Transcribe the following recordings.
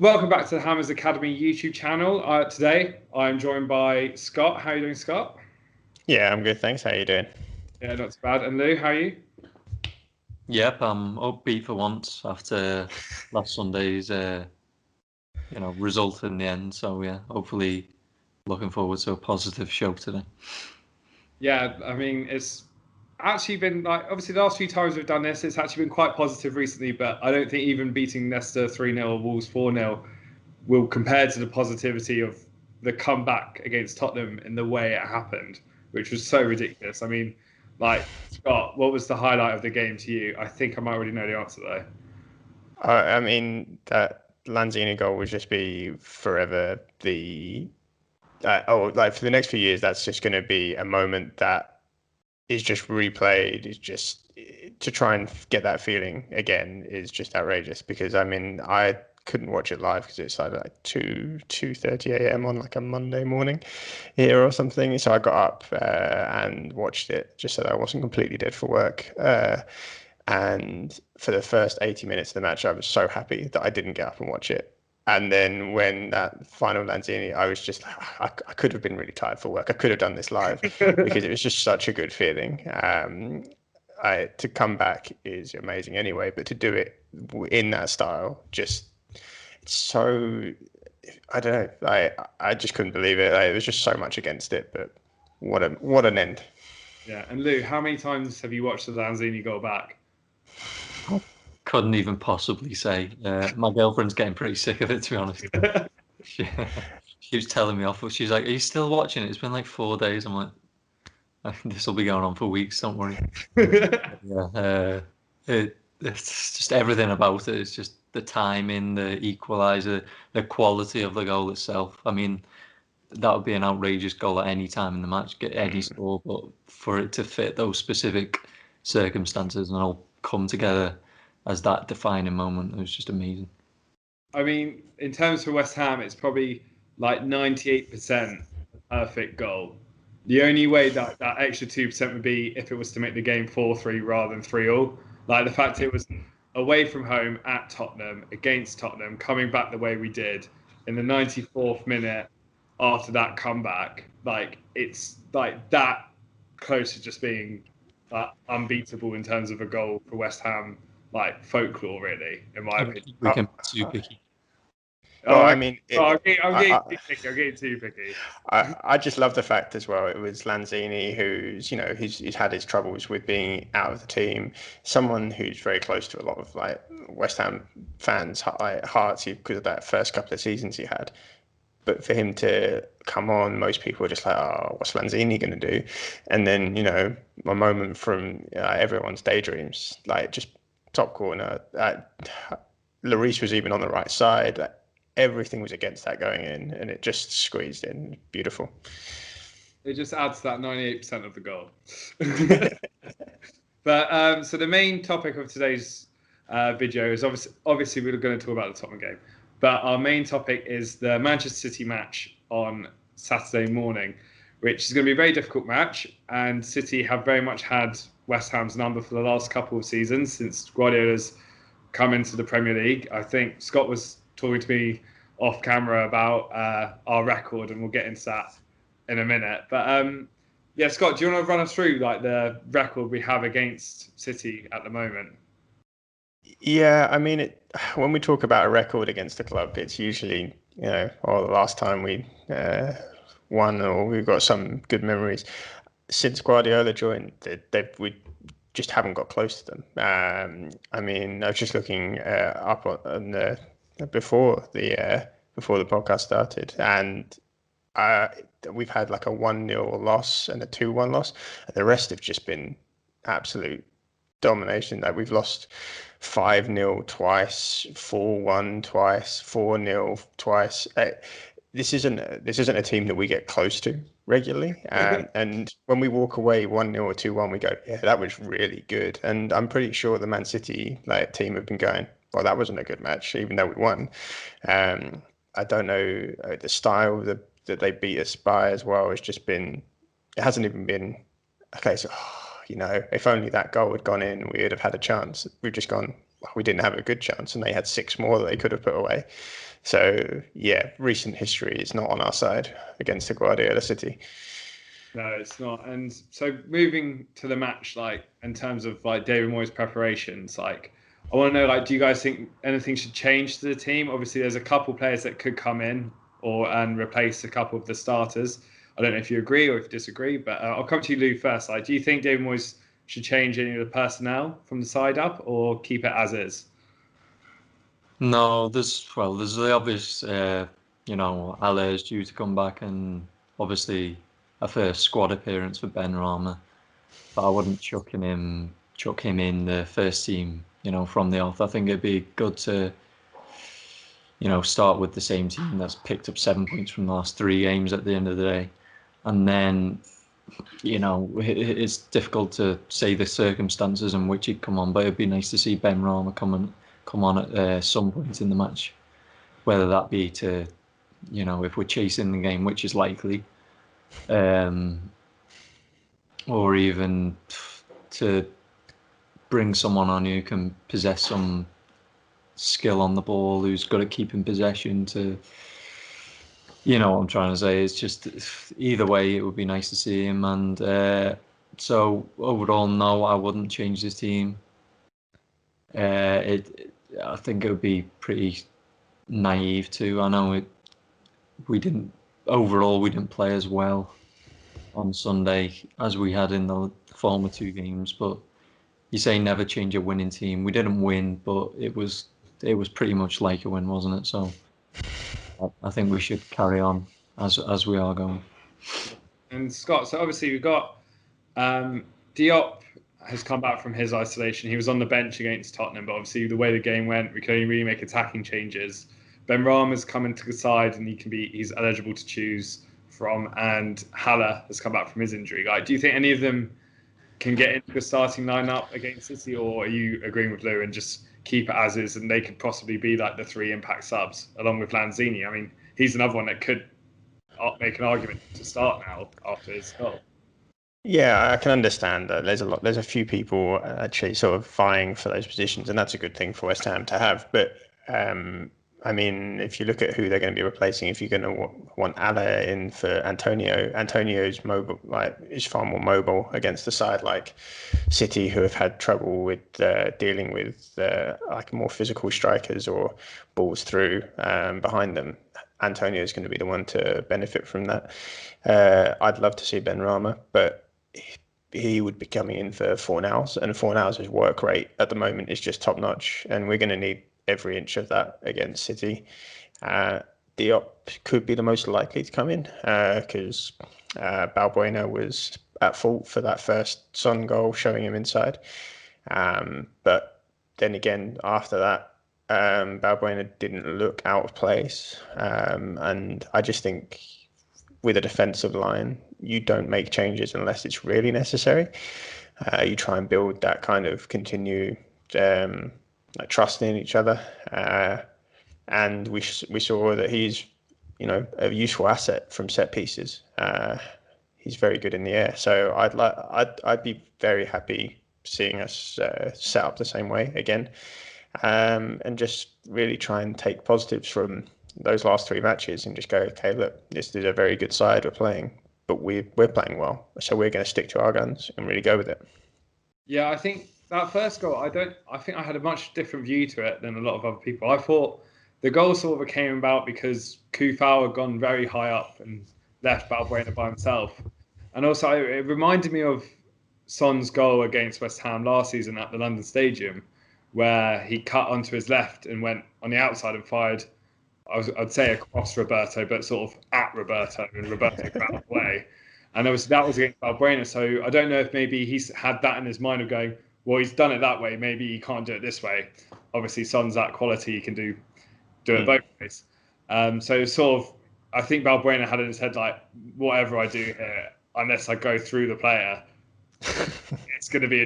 Welcome back to the Hammers Academy YouTube channel. Today, I'm joined by Scott. How are you doing, Scott? Yeah, I'm good, thanks. How are you doing? Yeah, not too bad. And Lou, how are you? Yep, I'm upbeat for once after last Sunday's result in the end. So yeah, hopefully looking forward to a positive show today. Yeah, I mean, it's actually been like, obviously, the last few times we've done this, it's actually been quite positive recently, but I don't think even beating Leicester 3-0 or Wolves 4-0 will compare to the positivity of the comeback against Tottenham in the way it happened, which was so ridiculous. I mean, like, Scott, what was the highlight of the game to you? I think I might already know the answer, though. I mean, that Lanzini goal would just be forever the like for the next few years. That's just going to be a moment that is just replayed. Is just to try and get that feeling again is just outrageous. Because I mean, I couldn't watch it live because it's like 2:30 a.m. on like a Monday morning here or something. So I got up and watched it just so that I wasn't completely dead for work. And for the first 80 minutes of the match, I was so happy that I didn't get up and watch it. And then when that final Lanzini, I was just like, I could have been really tired for work. I could have done this live because it was just such a good feeling. To come back is amazing anyway, but to do it in that style, just it's so, I don't know. I just couldn't believe it. It was just so much against it, but what an end. Yeah, and Lou, how many times have you watched the Lanzini goal back? Couldn't even possibly say. My girlfriend's getting pretty sick of it, to be honest. She was telling me off, but she's like, "Are you still watching it? It's been like 4 days." I'm like, "This will be going on for weeks. Don't worry." Yeah, it's just everything about it. It's just the timing, the equaliser, the quality of the goal itself. I mean, that would be an outrageous goal at any time in the match, get any score, but for it to fit those specific circumstances and all come together as that defining moment, it was just amazing. I mean, in terms for West Ham, it's probably like 98% perfect goal. The only way that extra 2% would be if it was to make the game 4-3 rather than 3-all. Like the fact it was away from home at Tottenham, against Tottenham, coming back the way we did in the 94th minute after that comeback, like it's like that close to just being unbeatable in terms of a goal for West Ham, like folklore, really, in my opinion. We can be too picky. Well, I mean, I'm getting too picky. I just love the fact as well. It was Lanzini who's, he's had his troubles with being out of the team. Someone who's very close to a lot of like West Ham fans' hearts because of that first couple of seasons he had. But for him to come on, most people are just like, "Oh, what's Lanzini going to do?" And then, a moment from everyone's daydreams, like just top corner. Lloris was even on the right side. Everything was against that going in, and it just squeezed in. Beautiful. It just adds that 98% of the goal. But so the main topic of today's video is obviously we're going to talk about the Tottenham game, but our main topic is the Manchester City match on Saturday morning, which is going to be a very difficult match. And City have very much had West Ham's number for the last couple of seasons since Guardiola's come into the Premier League. I think Scott was talking to me off camera about our record, and we'll get into that in a minute. But yeah, Scott, do you want to run us through like the record we have against City at the moment? Yeah, I mean, when we talk about a record against a club, it's usually, the last time we won, or we've got some good memories. Since Guardiola joined, we just haven't got close to them. I mean, I was just looking up on the before the podcast started, and we've had like a 1-0 loss and a 2-1 loss. And the rest have just been absolute domination. Like we've lost 5-0 twice, 4-1 twice, 4-0 twice. This isn't a team that we get close to regularly. And when we walk away 1-0 or 2-1, we go, yeah, that was really good. And I'm pretty sure the Man City team have been going, well, that wasn't a good match, even though we won. I don't know the style that they beat us by as well. It's just been, it hasn't even been okay. So, if only that goal had gone in, we'd have had a chance. We've just gone, well, we didn't have a good chance, and they had 6 more that they could have put away. So yeah, recent history is not on our side against the Guardiola City. No, it's not. And so moving to the match, like in terms of like David Moyes' preparations, like I want to know, like, do you guys think anything should change to the team? Obviously, there's a couple players that could come in and replace a couple of the starters. I don't know if you agree or if you disagree, but I'll come to you, Lou, first. Like, do you think David Moyes should change any of the personnel from the side up or keep it as is? No, there's the obvious, Allah is due to come back, and obviously a first squad appearance for Benrahma, but I wouldn't chuck him in the first team, from the off. I think it'd be good to, start with the same team that's picked up 7 points from the last 3 games at the end of the day, and then, it's difficult to say the circumstances in which he'd come on, but it'd be nice to see Benrahma come on at some point in the match, whether that be to, if we're chasing the game, which is likely, or even to bring someone on who can possess some skill on the ball, who's good at keeping possession to, what I'm trying to say. It's just either way, it would be nice to see him. And so overall, no, I wouldn't change this team. I think it would be pretty naive too. I know we didn't play as well on Sunday as we had in the former 2 games, but you say never change a winning team. We didn't win, but it was pretty much like a win, wasn't it? So I think we should carry on as we are going. And Scott, so obviously we've got Diop has come back from his isolation. He was on the bench against Tottenham, but obviously the way the game went, we can only really make attacking changes. Benrahma's come into the side and he's eligible to choose from, and Haller has come back from his injury. Like, do you think any of them can get into the starting lineup against City, or are you agreeing with Lou and just keep it as is, and they could possibly be like the 3 impact subs along with Lanzini? I mean, he's another one that could make an argument to start now after his goal. Yeah, I can understand that there's a few people actually sort of vying for those positions, and that's a good thing for West Ham to have. But I mean, if you look at who they're going to be replacing, if you're going to want Allah in for Antonio's mobile, like, is far more mobile against the side like City, who have had trouble with dealing with like more physical strikers or balls through behind them. Antonio is going to be the one to benefit from that. I'd love to see Benrahma, but he would be coming in for Fornals, and Fornals' work rate at the moment is just top notch, and we're going to need every inch of that against City. Diop could be the most likely to come in because Balbuena was at fault for that first Son goal, showing him inside. But then again, after that, Balbuena didn't look out of place. And I just think with a defensive line, you don't make changes unless it's really necessary. You try and build that kind of continued like trust in each other. And we saw that he's, a useful asset from set pieces. He's very good in the air. So I'd be very happy seeing us set up the same way again. And just really try and take positives from those last 3 matches and just go, okay, look, this is a very good side we're playing, but we're playing well, so we're going to stick to our guns and really go with it. Yeah, I think that first goal, I think I had a much different view to it than a lot of other people. I thought the goal sort of came about because Kufau had gone very high up and left Balbuena by himself. And also it reminded me of Son's goal against West Ham last season at the London Stadium, where he cut onto his left and went on the outside and fired, I'd say across Roberto, but sort of at Roberto, and Roberto got out of the way. And that was against Balbuena. So I don't know if maybe he's had that in his mind of going, well, he's done it that way, maybe he can't do it this way. Obviously, Son's that quality, he can do it both ways. So sort of, I think Balbuena had in his head, like, whatever I do here, unless I go through the player, it's going to be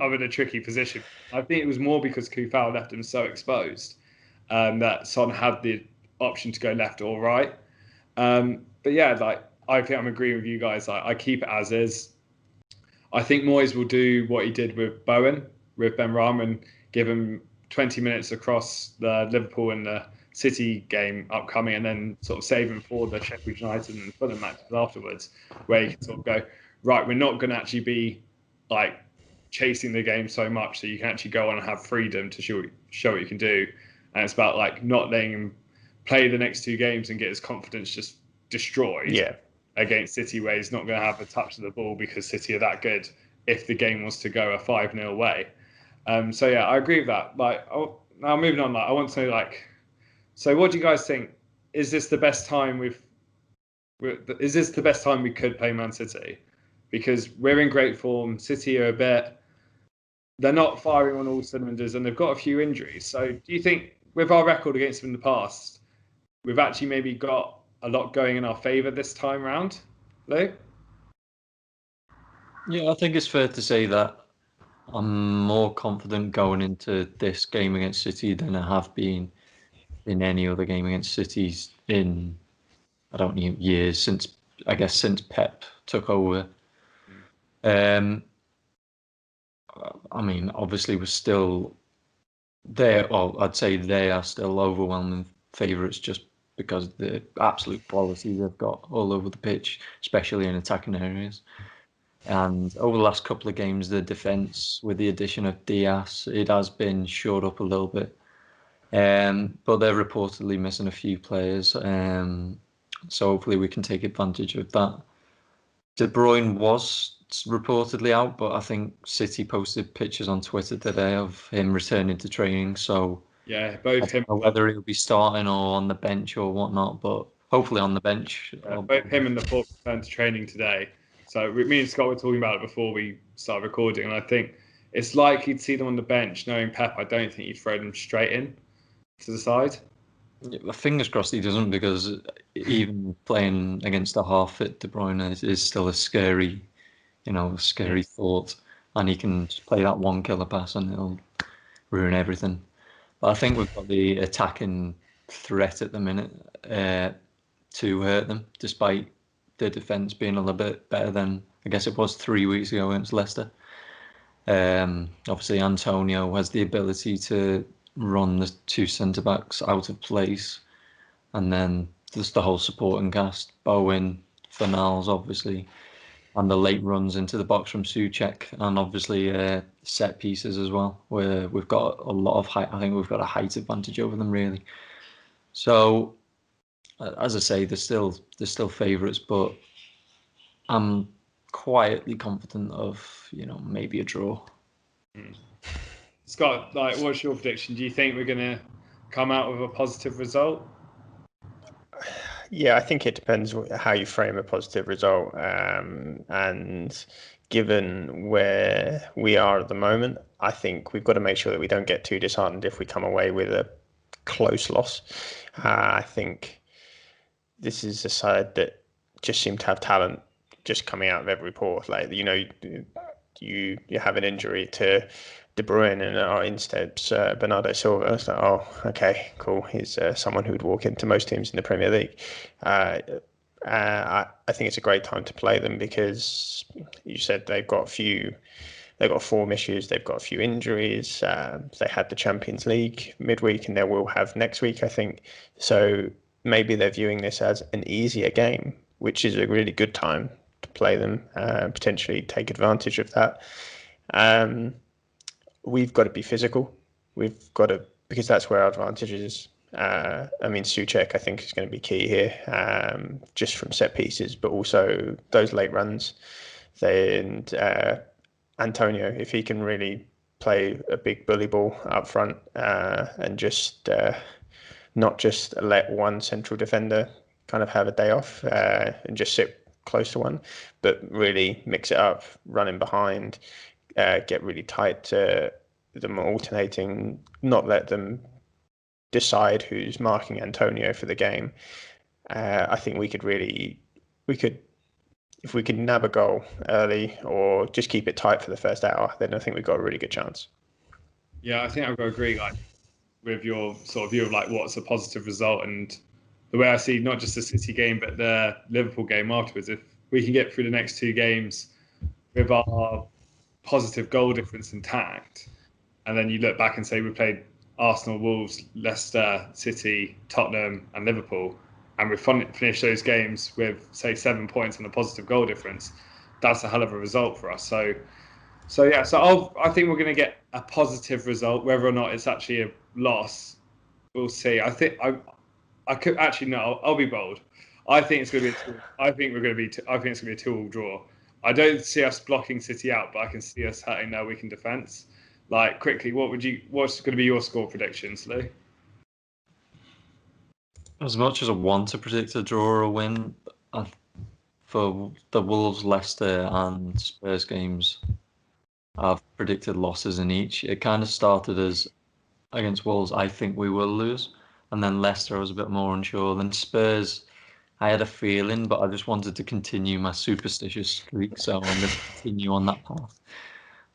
I'm in a tricky position. I think it was more because Kufau left him so exposed that Son had the option to go left or right. But yeah, like, I think I'm agreeing with you guys. Like, I keep it as is. I think Moyes will do what he did with Bowen, with Benrahma, and give him 20 minutes across the Liverpool and the City game upcoming, and then sort of saving for the Sheffield United and Fulham matches afterwards, where you can sort of go, right, we're not going to actually be like chasing the game so much, so you can actually go on and have freedom to show what you can do. And it's about like not letting him play the next 2 games and get his confidence just destroyed against City, where he's not going to have a touch of the ball because City are that good if the game was to go a 5-0 way. So yeah, I agree with that. Like, now moving on, like, I want to know, like, so what do you guys think? Is this the best time we could play Man City? Because we're in great form. City are they're not firing on all cylinders, and they've got a few injuries. So do you think, with our record against them in the past, we've actually maybe got a lot going in our favour this time round, Lou? Yeah, I think it's fair to say that I'm more confident going into this game against City than I have been in any other game against Cities in, I don't know, years, since Pep took over. I mean, obviously we're still there. Well, I'd say they are still overwhelming favourites just because of the absolute quality they've got all over the pitch, especially in attacking areas. And over the last couple of games, the defence, with the addition of Diaz, it has been shored up a little bit. But they're reportedly missing a few players. So hopefully we can take advantage of that. De Bruyne was reportedly out, but I think City posted pictures on Twitter today of him returning to training. So yeah, both him, whether he'll be starting or on the bench or whatnot, but hopefully on the bench. Both him and Laporte returned to training today. So me and Scott were talking about it before we started recording, and I think it's likely to see them on the bench. Knowing Pep, I don't think he'd throw them straight in to the side. Fingers crossed he doesn't, because even playing against a half-fit De Bruyne is still a scary thought, and he can just play that one killer pass and it'll ruin everything. But I think we've got the attacking threat at the minute to hurt them, despite the defence being a little bit better than I guess it was 3 weeks ago against Leicester. Obviously, Antonio has the ability to run the 2 centre-backs out of place, and then there's the whole supporting cast, Bowen, Fornals, obviously, and the late runs into the box from Souček, and obviously set pieces as well, where we've got a lot of height. I think we've got a height advantage over them, really. So, as I say, they're still favourites, but I'm quietly confident of maybe a draw. Scott, like, what's your prediction? Do you think we're going to come out with a positive result? Yeah, I think it depends how you frame a positive result. And given where we are at the moment, I think we've got to make sure that we don't get too disheartened if we come away with a close loss. I think this is a side that just seem to have talent just coming out of every port. Like, you have an injury to De Bruyne and instead Bernardo Silva. So, oh, okay, cool. He's someone who would walk into most teams in the Premier League. I think it's a great time to play them because you said they've got form issues, they've got a few injuries. They had the Champions League midweek, and they will have next week, I think. So maybe they're viewing this as an easier game, which is a really good time to play them, potentially take advantage of that. We've got to be physical. We've got to, because that's where our advantage is. I mean, Souček, I think, is going to be key here, just from set pieces, but also those late runs. And Antonio, if he can really play a big bully ball up front and just not just let one central defender kind of have a day off and just sit close to one, but really mix it up, running behind, get really tight to them alternating, not let them decide who's marking Antonio for the game. I think we could, if we could nab a goal early or just keep it tight for the first hour, then I think we've got a really good chance. Yeah, I think I've got to agree, like, with your sort of view of like what's a positive result, and the way I see not just the City game but the Liverpool game afterwards. If we can get through the next 2 games with our positive goal difference intact, and then you look back and say we played Arsenal, Wolves, Leicester, City, Tottenham, and Liverpool, and we've finished those games with, say, 7 points and a positive goal difference, that's a hell of a result for us. So I think we're going to get a positive result, whether or not it's actually a loss. We'll see. I think I could actually no. I'll be bold. I think it's going to be. I think it's going to be a 2-2 draw. I don't see us blocking City out, but I can see us hurting their weakened defence. Like, quickly, what's going to be your score predictions, Lou? As much as I want to predict a draw or a win, for the Wolves, Leicester, and Spurs games, I've predicted losses in each. It kind of started as against Wolves, I think we will lose, and then Leicester, I was a bit more unsure. Then Spurs, I had a feeling, but I just wanted to continue my superstitious streak, so I'm going to continue on that path.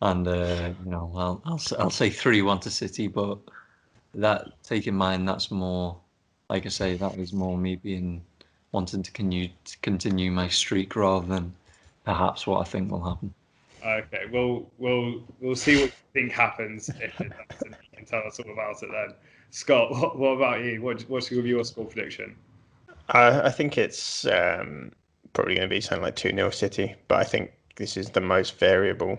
And I'll say 3-1 to City, but that, take in mind, that's more, like I say, that is more me wanting to continue my streak rather than perhaps what I think will happen. Okay, we'll see what you think happens if it does, and you can tell us all about it then. Scott, what about you? What's your score prediction? I think it's probably going to be something like 2-0 City, but I think this is the most variable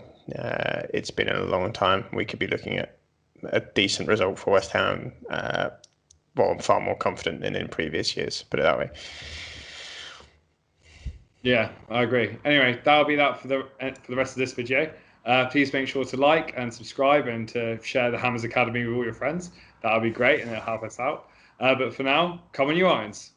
it's been in a long time. We could be looking at a decent result for West Ham. I'm far more confident than in previous years, put it that way. Yeah, I agree. Anyway, that'll be that for the rest of this video. Please make sure to like and subscribe and to share the Hammers Academy with all your friends. That'll be great and it'll help us out. But for now, come on you Irons.